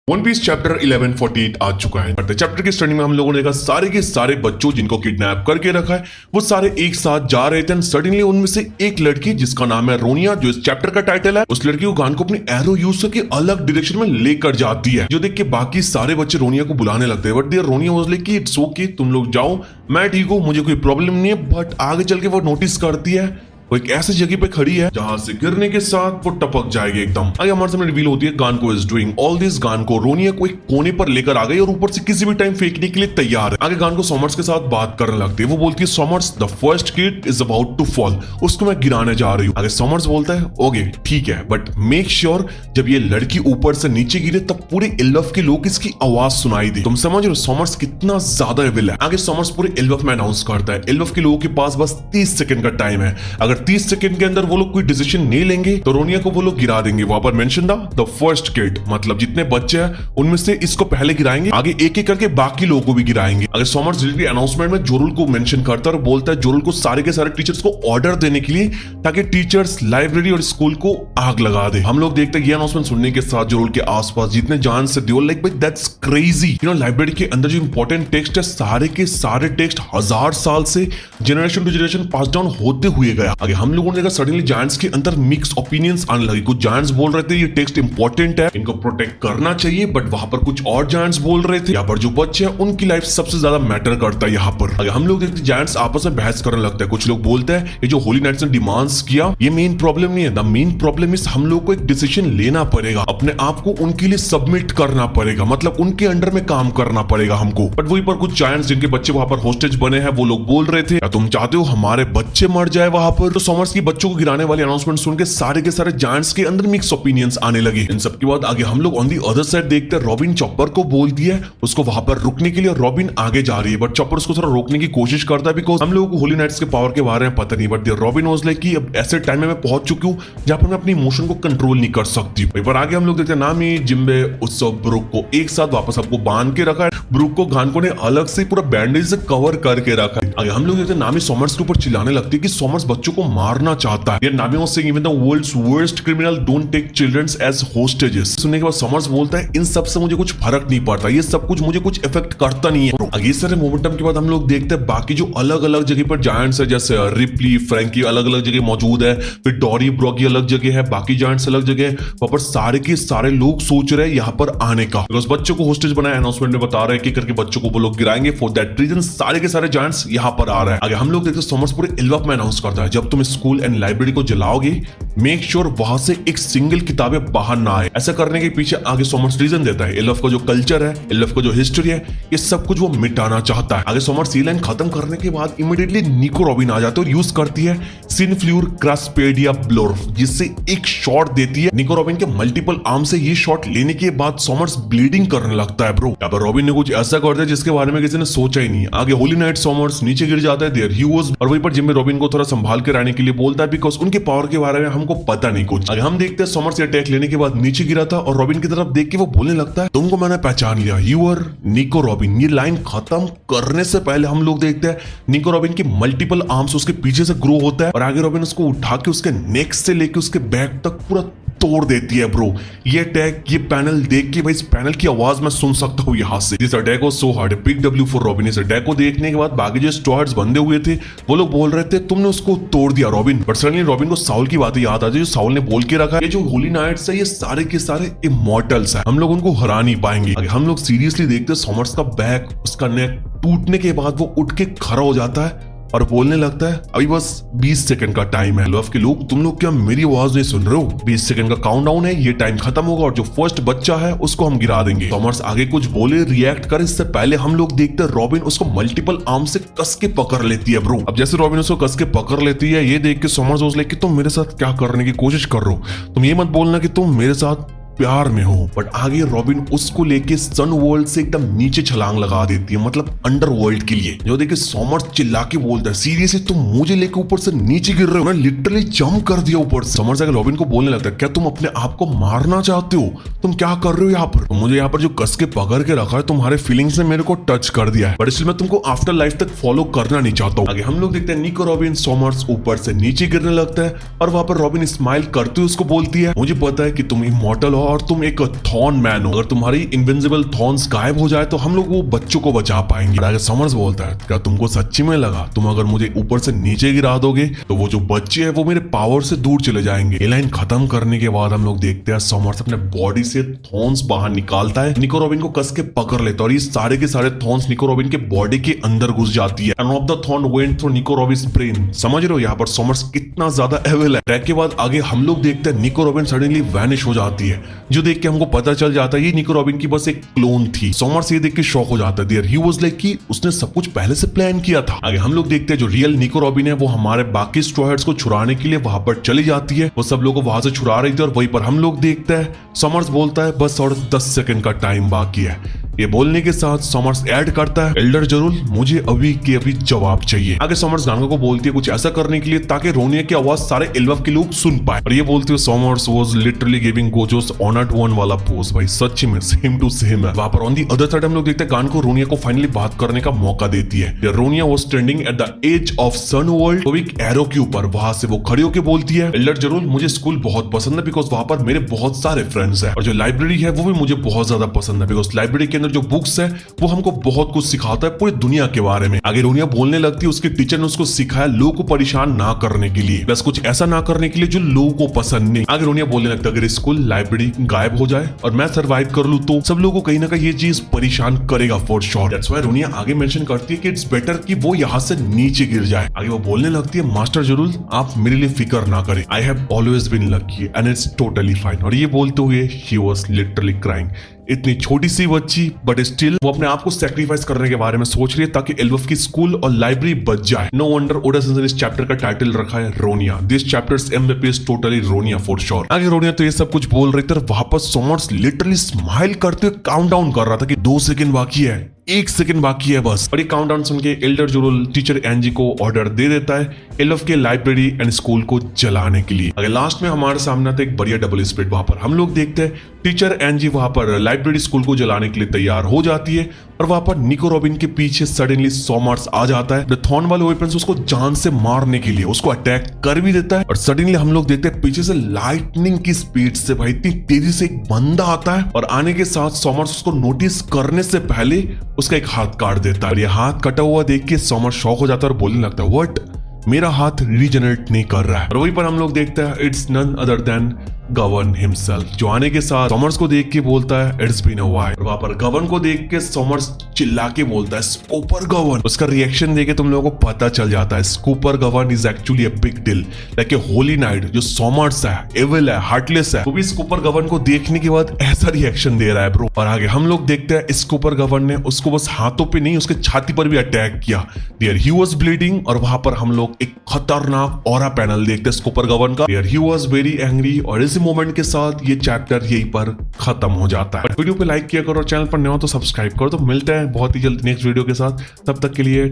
One piece chapter 1148 आ चुका है। Chapter की स्टार्टिंग में हम लोगों ने देखा सारे के सारे बच्चों जिनको किडनैप करके रखा है वो सारे एक साथ जा रहे थे। सडनली उनमें से एक लड़की जिसका नाम है रोनिया, जो इस चैप्टर का टाइटल है, उस लड़की को गान को अपनी एरो यूज करके अलग डायरेक्शन में लेकर जाती है, जो देख के बाकी सारे बच्चे रोनिया को बुलाने लगते हैं। बट देयर रोनिया वाज लाइक कि इट्स ओके, तुम लोग जाओ, मैं ठीक हूँ, मुझे कोई प्रॉब्लम नहीं है। बट आगे चल के वो नोटिस करती है वो एक ऐसी जगह पे खड़ी है जहां से गिरने के साथ वो टपक जाएगी एकदम। आगे हमारे सामने रिवील होती है गान को इज डूइंग ऑल दिस। गान को रोनिया को एक कोने पर लेकर आ गई और ऊपर से किसी भी टाइम फेंकने के लिए तैयार है। आगे गान को समर्स के साथ बात करने लगती है। वो बोलती है summers the first kid is about to fall, उसको मैं गिराने जा रही हूँ। आगे समर्स बोलता है ओके ठीक है, बट मेक श्योर जब ये लड़की ऊपर से नीचे गिरे तब पूरे इल्वफ के लोग इसकी आवाज सुनाई दे। तुम समझ रहे हो समर्स कितना ज्यादा एविल है। आगे समर्स पूरे इल्वफ में अनाउंस करता है इल्वफ के लोगों के पास बस 30 सेकंड का टाइम है, अगर 30 सेकंड के अंदर वो लोग कोई डिसीजन नहीं लेंगे तो रोनिया को वो लोग गिरा देंगे। वहां पर मेंशन था द फर्स्ट किड, मतलब जितने बच्चे हैं उनमें से इसको पहले गिराएंगे, आगे एक एक करके बाकी लोगों को भी गिराएंगे। अगर समर्स अनाउंसमेंट में जोरुल को मेंशन करता है और बोलता है जोरुल को सारे के सारे टीचर्स को ऑर्डर देने के लिए ताकि टीचर्स लाइब्रेरी और स्कूल को आग लगा दे। हम लोग देखते हैं ये अनाउंसमेंट सुनने के साथ जोरुल के आसपास जितने जान से दे लाइक भाई that's crazy, you know library के अंदर जो इंपॉर्टेंट टेक्स्ट है सारे के सारे टेक्स्ट 1000 साल से generation to generation pass down होते हुए गया। आगे हम लोगों ने देखा सडनली जायंट्स के अंदर मिक्स ओपिनियंस आने लगे। कुछ जायंट्स बोल रहे थे ये टेक्स्ट इंपॉर्टेंट है, इनको प्रोटेक्ट करना चाहिए, बट वहां पर कुछ और जायंट्स बोल रहे थे यहाँ पर जो बच्चे हैं उनकी लाइफ सबसे ज्यादा मैटर करता है यहाँ पर। हम लोग देखते जायंट्स आपस में बहस करने लगता है। कुछ लोग बोलते हैं ये जो होली नाइट्स ने डिमांड्स किया ये मेन प्रॉब्लम नहीं है, द मेन प्रॉब्लम इज हम लोग को एक डिसीजन लेना पड़ेगा, अपने आप को उनके लिए सबमिट करना पड़ेगा, मतलब उनके अंडर में काम करना पड़ेगा हमको। बट वही पर कुछ जायंट्स जिनके बच्चे वहां पर होस्टेज बने हैं वो लोग बोल रहे थे क्या तुम चाहते हो हमारे बच्चे मर जाए वहां पर। तो समर्स की बच्चों को गिराने वाली अनाउंसमेंट सुन के सारे के सारे जायंट्स के अंदर मिक्स ओपिनियंस आने लगे। इन सब के बाद आगे हम लोग ऑन दी अदर साइड देखते हैं रॉबिन चॉपर को बोलती है उसको वहां पर रुकने के लिए, रॉबिन आगे जा रही है बट चॉपर उसको थोड़ा रोकने की कोशिश करता है बिकॉज हम लोगों को होली नाइट्स के पावर के बारे में पता नहीं। बट रॉबिन वाज लाइक कि अब ऐसे टाइम में मैं पहुंच चुकी हूं जहां पर मैं अपनी इमोशन को कंट्रोल नहीं कर सकती। पर आगे हम लोग देखते हैं नामी, जिम्बे, उत्सव, ब्रूक को एक साथ वापस सबको बांध के रखा है। ब्रूक को घानको ने अलग से पूरा बैंडेज से कवर करके रखा है। आगे हम लोग देखते हैं नामी समर्स के ऊपर चिल्लाने लगती है कि समर्स बच्चों को मारना चाहता है। Naomi was saying even the world's worst criminal don't take childrens as hostages. सुनने के बाद समर्स बोलता है इन सब से मुझे कुछ फर्क नहीं पड़ता, ये सब कुछ मुझे कुछ इफेक्ट करता नहीं है। आगे इस सारे मोमेंटम के बाद हम लोग देखते हैं बाकी जो अलग अलग जगह पर जायंट्स है जैसे रिप्ली, फ्रैंकी अलग अलग जगह मौजूद है, फिर डॉरी ब्रॉगी अलग जगह है, बाकी जायंट्स अलग जगह है। वहां पर सारे के सारे लोग सोच रहे हैं यहाँ पर आने का बिकॉज बच्चों को होस्टेज बनाया। अनाउंसमेंट में बता रहे हैं कि करके बच्चों को वो लोग गिराएंगे, फॉर दैट रीजन सारे के सारे जायंट्स यहाँ पर आ रहे हैं। आगे हम लोग देखते हैं समर्स पूरे इल्वफ में अनाउंस करता है जब तुम स्कूल एंड लाइब्रेरी को जलाओगे मेक श्योर वहां से एक सिंगल किताबें बाहर ना आए। ऐसा करने के पीछे आगे समर्स रीजन देता है इल्वफ का जो कल्चर है, इल्वफ का जो हिस्ट्री है, ये सब कुछ वो मिटाना चाहता है। आगे समर्स ये लाइन खत्म करने के बाद इमीडिएटली निको रॉबिन आ जाते हैं और यूज करती है सिनफ्ल्यूर क्रास्पेडिया ब्लोर्फ, जिससे एक शॉट देती है निको रॉबिन के मल्टीपल आर्म से। ये शॉट लेने के बाद समर्स ब्लीडिंग करने लगता है ब्रो। यहाँ पर रॉबिन ने कुछ ऐसा कर दिया जिसके बारे में किसी ने सोचा ही नहीं। आगे होली नाइट समर्स नीचे गिर जाता है, देयर ही वाज, और वहीं पर जिम्मी रॉबिन को थोड़ा संभाल के रहने के लिए बोलता है बिकॉज उनके पावर के बारे में हमको पता नहीं कुछ। आगे हम देखते हैं समर्स अटैक लेने के बाद नीचे गिरा था और रॉबिन की तरफ देख के वो बोलने लगता है तुमको मैंने पहचान लिया, यू आर निको रॉबिन। ये लाइन खत्म करने से पहले हम लोग देखते हैं निको रॉबिन की मल्टीपल आर्म्स उसके पीछे से ग्रो होता है और आगे रॉबिन उसको उठा के उसके नेक से लेके उसके बैक तक पूरा तोड़ देती है ब्रो। ये अटैक, ये पैनल देख के भाई इस पैनल की आवाज मैं सुन सकता हूँ यहाँ से। This attack was so hard, big W for robin. इस अटैक को देखने के बाद बाकी जो स्टुअर्ट्स बंधे हुए थे वो लोग बोल रहे थे तुमने उसको तोड़ दिया रॉबिन। बट सडनली रॉबिन को साउल की बातें याद आती है जो साउल ने बोल के रखा है, ये जो होली नाइट्स है ये सारे के सारे इमॉर्टल्स है, हम लोग उनको हरा नहीं पाएंगे। हम लोग सीरियसली देखते हैं समर्स का बैक, उसका नेक टूटने के बाद वो उठ के खड़ा हो जाता है और बोलने लगता है अभी बस 20 सेकंड का टाइम है। इल्वफ के लोग तुम लोग क्या मेरी आवाज नहीं सुन रहे हो? 20 सेकंड का काउंटडाउन है, ये टाइम खत्म होगा और जो फर्स्ट बच्चा है उसको हम गिरा देंगे। समर्स आगे कुछ बोले, रिएक्ट करे इससे पहले हम लोग देखते हैं रॉबिन उसको मल्टीपल आर्म से कस के पकड़ लेती है ब्रो। अब जैसे रॉबिन उसको कस के पकड़ लेती है ये देख के समर्स सोच ले कि तुम मेरे साथ क्या करने की कोशिश कर रहे हो, तुम ये मत बोलना कि तुम मेरे साथ प्यार में हो। बट आगे रॉबिन उसको लेके सन वर्ल्ड से एकदम नीचे छलांग लगा देती है, मतलब अंडरवर्ल्ड के लिए। जो देखे समर्स चिल्ला के बोलता है सीरियसली तुम मुझे लेके ऊपर से नीचे गिर रहे हो, लिटरली जंप कर दिया ऊपर से। समर्स आगे रॉबिन को बोलने लगता है क्या तुम अपने आप को मारना चाहते हो, तुम क्या कर रहे हो यहाँ पर, मुझे यहाँ पर जो कस के पकड़ के रखा है तुम्हारे फीलिंग्स ने मेरे को टच कर दिया है, बट इसलिए मैं तुमको आफ्टर लाइफ तक फॉलो करना नहीं चाहता हूँ। आगे हम लोग देखते हैं निको रॉबिन समर्स ऊपर से नीचे गिरने लगता है और वहां पर रॉबिन स्माइल करते हुए उसको बोलती है मुझे पता है कि तुम इमॉर्टल और तुम एक थॉर्न मैन हो, अगर तुम्हारी इनविंसिबल थॉर्न्स गायब हो जाए तो हम लोग वो बच्चों को बचा पाएंगे। आगे समर्स बोलता है क्या तुमको सच्ची में लगा तुम अगर मुझे ऊपर से नीचे गिरा दोगे तो वो जो बच्चे हैं वो मेरे पावर से दूर चले जाएंगे। ये लाइन खत्म करने के बाद हम लोग देखते हैं समर्स अपने बॉडी से थॉर्न्स बाहर निकालता है, निको रॉबिन को कस के पकड़ लेता है और ये सारे के सारे थॉर्न्स निको रॉबिन के बॉडी के अंदर घुस जाती है। End of the thorn went through निको रॉबिन्स ब्रेन। समझ रहे हो यहाँ पर समर्स कितना ज्यादा एविल है। ट्रैक के बाद आगे हम लोग देखते हैं निको रॉबिन सडनली वैनिश हो जाती है, जो देख के हमको पता चल जाता है ये निको रॉबिन की बस एक क्लोन थी। समर्स ये देख के शॉक हो जाता है। देयर ही वाज लाइक कि उसने सब कुछ पहले से प्लान किया था। आगे हम लोग देखते हैं जो रियल निको रॉबिन है वो हमारे बाकी स्ट्रॉ हैट्स को छुड़ाने के लिए वहां पर चली जाती है। वो सब लोग को वहां से छुड़ा रही थी और वहीं पर हम लोग देखते हैं समर्स बोलता है बस और 10 सेकंड का टाइम बाकी है। ये बोलने के साथ समर्स ऐड करता है एल्डर जरूर मुझे अभी के अभी जवाब चाहिए। आगे समर्स गांगा को बोलती है कुछ ऐसा करने के लिए ताकि रोनिया की आवाज सारे एल्वफ के लोग सुन पाए और ये बोलती है Summers was literally giving Gojo's honoured one वाला पोज। भाई सच्ची में सेम टू सेम है। वहां पर ऑन दी अदर साइड हम लोग देखते हैं गान को रोनिया को फाइनली बात करने का मौका देती है। Ronia was standing at the edge of sun world, तो एक एरो के ऊपर वहां से वो खड़ी होकर बोलती है एल्डर जरूर मुझे स्कूल बहुत पसंद है बिकॉज वहां पर मेरे बहुत सारे फ्रेंड्स हैं और जो लाइब्रेरी है वो भी मुझे बहुत ज्यादा पसंद है बिकॉज लाइब्रेरी के अंदर जो बुक्स है वो हमको बहुत कुछ सिखाता है पूरी दुनिया के बारे में। आगे रोनिया बोलने लगती है उसके टीचर ने उसको सिखाया लोगों को परेशान ना करने के लिए, बस कुछ ऐसा ना करने के लिए जो लोगों को पसंद नहीं। आगे रोनिया बोलने लगता है अगर स्कूल लाइब्रेरी गायब हो जाए और मैं सर्वाइव कर लूं तो सब लोगों को कहीं ना कहीं ये चीज परेशान करेगा फॉर श्योर। दैट्स व्हाई रोनिया आगे मेंशन करती है कि इट्स बेटर कि वो यहाँ से नीचे गिर जाए। आगे वो बोलने लगती है मास्टर जरूर आप मेरे लिए फिक्र ना करें, I have always been lucky and it's totally fine. और ये बोलते हुए शी वाज लिटरली क्राइंग। इतनी छोटी सी बच्ची बट स्टिल वो अपने आप को सैक्रिफाइस करने के बारे में सोच रही है ताकि एल्वफ की स्कूल और लाइब्रेरी बच जाए। नो वंडर ओडा सिंसन ने इस चैप्टर का टाइटल रखा है Ronia. This chapter's MVP is totally Ronia for sure. आगे रोनिया तो ये सब कुछ बोल रही थी और वापस समर्स लिटरली स्माइल करते हुए काउंटडाउन कर रहा था कि 2 सेकंड बाकी है, 1 सेकंड बाकी है बस। और ये काउंटडाउन सुन के एल्डर जोरुल टीचर एंजी को ऑर्डर दे देता है एल्फ के लाइब्रेरी एंड स्कूल को जलाने के लिए। अगर लास्ट में हमारे सामने आता एक बढ़िया डबल स्प्लिट। वहां पर हम लोग देखते हैं टीचर एंजी वहां पर लाइब्रेरी स्कूल को जलाने के लिए तैयार हो जाती है और वहां पर निको रॉबिन के पीछे सडनली समर्स आ जाता है। द थॉर्न वाले वेपन्स उसको जान से मारने के लिए उसको अटैक कर भी देता है और सडनली हम लोग देखते हैं पीछे से लाइटनिंग की स्पीड से भाई इतनी तेजी से एक बंदा आता है और आने के साथ समर्स उसको नोटिस करने से पहले उसका एक हाथ काट देता है और ये हाथ कटा हुआ देख के समर्स शॉक हो जाता है और बोलने लगता है व्हाट, मेरा हाथ रीजनरेट नहीं कर रहा है। और वहीं पर हम लोग देखते हैं it's none other than govern himself, जो आने के साथ समर्स को देख के बोलता है इट्स बीन अ व्हाइल। और वहां पर गवर्न को देख के समर्स चिल्ला के बोलता है स्कूपर गवर्न। उसका रिएक्शन देख के तुम लोगों को पता चल जाता है scooper govern is actually a big deal like a Holi night. जो समर्स है एविल है हार्टलेस है वो भी स्कूपर गवर्न को देखने के बाद ऐसा रिएक्शन दे रहा है ब्रो। और आगे हम लोग देखते हैं स्कूपर गवर्न ने उसको बस हाथों पे नहीं उसके छाती पर भी अटैक किया। देयर ही वाज ब्लीडिंग और वहां पर हम लोग एक खतरनाक ऑरा पैनल देखते हैं स्कूपर गवर्न का। There he was very angry और इसी मोमेंट के साथ ये चैप्टर यहीं पर खत्म हो जाता है। वीडियो पे लाइक किया करो, चैनल पर नया हो तो सब्सक्राइब करो। तो मिलते हैं बहुत ही जल्द नेक्स्ट वीडियो के साथ, तब तक के लिए